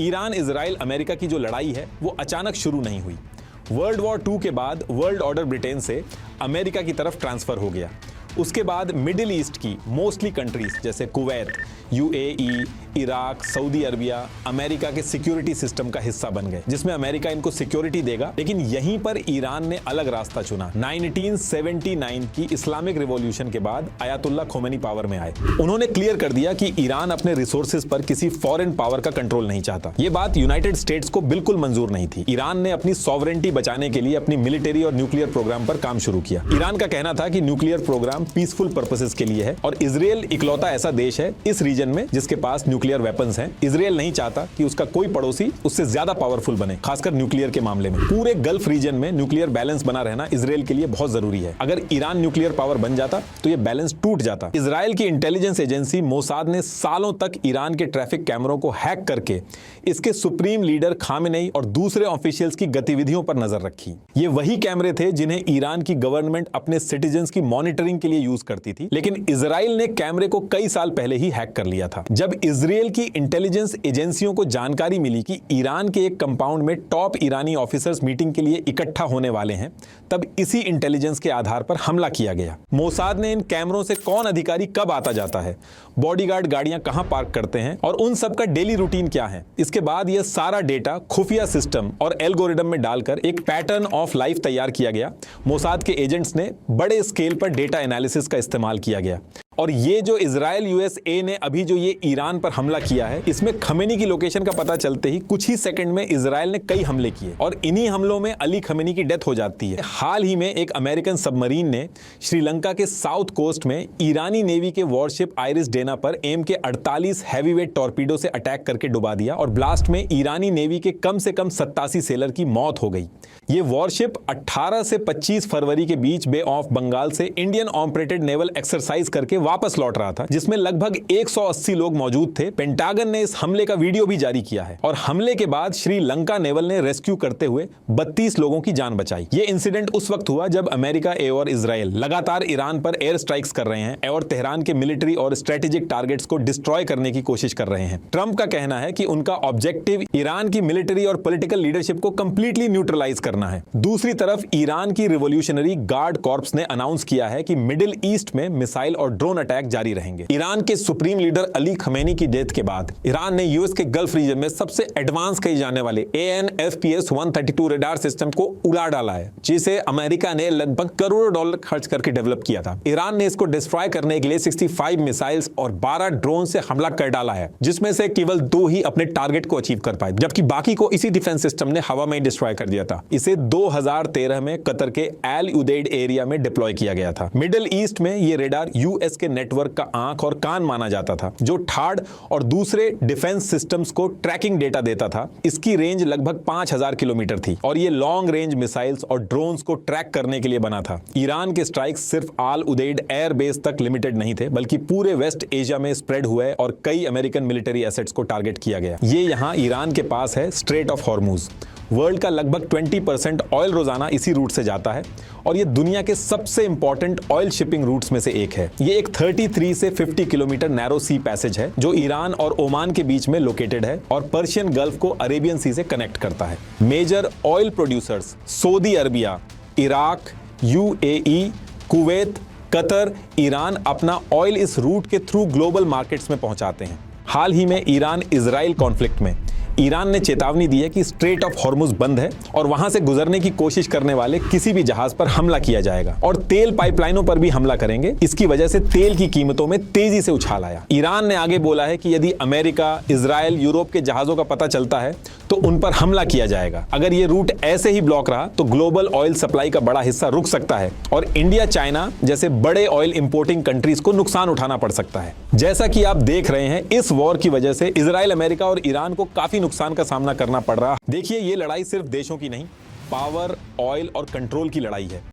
Iran Israel America की जो लड़ाई है वो अचानक शुरू नहीं हुई। वर्ल्ड वॉर II के बाद वर्ल्ड ऑर्डर ब्रिटेन से अमेरिका की तरफ ट्रांसफर हो गया। उसके बाद मिडिल ईस्ट की मोस्टली कंट्रीज जैसे Kuwait, UAE, Iraq, Saudi Arabia America के सिक्योरिटी सिस्टम का हिस्सा बन गए, जिसमें अमेरिका इनको सिक्योरिटी देगा। लेकिन यहीं पर ईरान ने अलग रास्ता चुना। 1979 की इस्लामिक रिवॉल्यूशन के बाद आयतुल्लाह खोमेनी पावर में आए। उन्होंने क्लियर कर दिया कि ईरान अपने रिसोर्सेज पर किसी फॉरेन पावर का कंट्रोल नहीं चाहता। ये बात यूनाइटेड स्टेट्स को बिल्कुल मंजूर नहीं थी। ईरान ने अपनी सॉवरेंटी बचाने के लिए अपनी मिलिट्री और न्यूक्लियर प्रोग्राम पर काम शुरू किया। ईरान का कहना था कि न्यूक्लियर प्रोग्राम पीसफुल पर्पसेस के लिए है और इजराइल इकलौता ऐसा देश है इस रीजन में जिसके पास न्यूक्लियर वेपन्स हैं। इजराइल नहीं चाहता कि उसका कोई पड़ोसी उससे ज्यादा पावरफुल बने, खासकर न्यूक्लियर के मामले में। पूरे गल्फ रीजन में न्यूक्लियर बैलेंस बना रहना इजराइल के लिए बहुत जरूरी है। अगर ईरान न्यूक्लियर पावर बन जाता तो ये बैलेंस टूट जाता। इजराइल की इंटेलिजेंस एजेंसी मोसाद ने सालों तक ईरान के ट्रैफिक कैमरों को हैक करके इसके सुप्रीम लीडर खामेनेई और दूसरे ऑफिशियल्स की गतिविधियों पर नजर रखी। ये वही कैमरे थे जिन्हें ईरान की गवर्नमेंट अपने सिटीजन्स की मॉनिटरिंग के लिए यूज करती थी। लेकिन इजराइल ने कैमरे को कई साल पहले ही हैक कर लिया था। जब इजराइल की इंटेलिजेंस एजेंसियों को जानकारी मिली कि ईरान के एक कंपाउंड में टॉप ईरानी ऑफिसर्स मीटिंग के लिए इकट्ठा होने वाले हैं, तब इसी इंटेलिजेंस के आधार पर हमला किया गया। मोसाद ने इन कैमरों से कौन अधिकारी कब आता जाता है, बॉडीगार्ड गाड़ियां कहां पार्क करते हैं और उन सब का डेली रूटीन क्या है, इसके बाद यह सारा डेटा खुफिया सिस्टम और एल्गोरिदम में डालकर एक पैटर्न ऑफ लाइफ तैयार किया गया। मोसाद के एजेंट्स ने बड़े स्केल पर डेटा एनालिसिस का इस्तेमाल किया गया। और ये जो इजराइल USA ने अभी जो ये ईरान पर हमला किया है, इसमें खमेनी की लोकेशन का पता चलते ही कुछ ही सेकंड में इजराइल ने कई हमले किए और इन्हीं हमलों में अली खमेनी की डेथ हो जाती है। हाल ही में एक अमेरिकन सबमरीन ने श्रीलंका के साउथ कोस्ट में ईरानी नेवी के वॉरशिप आइरिस डेना पर MK48 हैवीवेट टॉर्पीडो से अटैक करके डुबा दिया और ब्लास्ट में ईरानी नेवी के कम से कम 87 सेलर की मौत हो गई। ये वॉरशिप 18 से 25 फरवरी के बीच बे ऑफ बंगाल से इंडियन ऑपरेटेड नेवल एक्सरसाइज करके वापस लौट रहा था, जिसमें लगभग 180 लोग मौजूद थे। पेंटागन ने इस हमले का वीडियो भी जारी किया है और हमले के बाद श्रीलंका नेवल ने रेस्क्यू करते हुए 32 लोगों की जान बचाई। ये इंसिडेंट उस वक्त हुआ जब अमेरिका और इजराइल लगातार ईरान पर एयर स्ट्राइक्स कर रहे हैं और तेहरान के मिलिट्री और स्ट्रेटेजिक टारगेट्स को डिस्ट्रॉय करने की कोशिश कर रहे हैं। ट्रंप का कहना है कि उनका ऑब्जेक्टिव ईरान की मिलिट्री और पॉलिटिकल लीडरशिप को कंप्लीटली न्यूट्रलाइज करना है। दूसरी तरफ ईरान की रिवॉल्यूशनरी गार्ड कॉर्प्स ने अनाउंस किया है कि मिडिल ईस्ट में मिसाइल और ड्रोन अटैक जारी रहेंगे। ईरान के सुप्रीम लीडर अली खमेनी की डेथ के बाद ईरान ने यूएस के गल्फ रीजन में सबसे एडवांस कही जाने वाले AN/FPS-132 रडार सिस्टम को उड़ा डाला है, जिसे अमेरिका ने लगभग करोड़ों डॉलर खर्च करके डेवलप किया था। ईरान ने इसको डिस्ट्रॉय करने के लिए 65 मिसाइल्स और 12 ड्रोन से हमला कर डाला है, जिसमें से केवल 2 ही अपने टारगेट को अचीव कर पाए, जबकि बाकी को इसी डिफेंस सिस्टम ने हवा में डिस्ट्रॉय कर दिया था। इसे 2013 में कतर के एल उदैड एरिया में डिप्लॉय किया गया था। मिडिल ईस्ट में ये रडार यूएस के नेटवर्क का आंख और कान माना जाता था, जो ठाड़ और दूसरे डिफेंस सिस्टम्स को ट्रैकिंग डेटा देता था। इसकी रेंज लगभग 5000 किलोमीटर थी और ये लॉन्ग रेंज मिसाइल्स और ड्रोन्स को ट्रैक करने के लिए बना था। ईरान के स्ट्राइक्स सिर्फ आल उदैड एयर बेस तक लिमिटेड नहीं थे, बल्कि पूरे वेस्ट एशिया में स्प्रेड हुए और कई अमेरिकन मिलिट्री एसेट्स को टारगेट किया गया। ये यहाँ ईरान के पास है स्ट्रेट ऑफ हॉर्मुज। वर्ल्ड का लगभग 20% ऑयल रोजाना इसी रूट से जाता है और ये दुनिया के सबसे इंपॉर्टेंट ऑयल शिपिंग रूट्स में से एक है। ये एक 33 से 50 किलोमीटर नैरो सी पैसेज है जो ईरान और ओमान के बीच में लोकेटेड है और पर्शियन गल्फ को अरेबियन सी से कनेक्ट करता है। Major oil producers Saudi Arabia, Iraq, UAE, Kuwait, Qatar, Iran अपना ऑयल इस रूट के थ्रू ग्लोबल मार्केट्स में पहुंचाते हैं। हाल ही में ईरान इजराइल कॉन्फ्लिक्ट में ईरान ने चेतावनी दी है कि स्ट्रेट ऑफ हॉर्मुज बंद है और वहां से गुजरने की कोशिश करने वाले किसी भी जहाज पर हमला किया जाएगा और तेल पाइपलाइनों पर भी हमला करेंगे। इसकी वजह से तेल की कीमतों में तेजी से उछाल आया। ईरान ने आगे बोला है कि यदि अमेरिका, इजराइल, यूरोप के जहाजों का पता चलता है तो उन पर हमला किया जाएगा। अगर ये रूट ऐसे ही ब्लॉक रहा तो ग्लोबल ऑयल सप्लाई का बड़ा हिस्सा रुक सकता है और इंडिया, चाइना जैसे बड़े ऑयल इंपोर्टिंग कंट्रीज को नुकसान उठाना पड़ सकता है। जैसा कि आप देख रहे हैं, इस वॉर की वजह से इजराइल, अमेरिका और ईरान को काफी नुकसान का सामना करना पड़ रहा। देखिए, ये लड़ाई सिर्फ देशों की नहीं, पावर, ऑयल और कंट्रोल की लड़ाई है।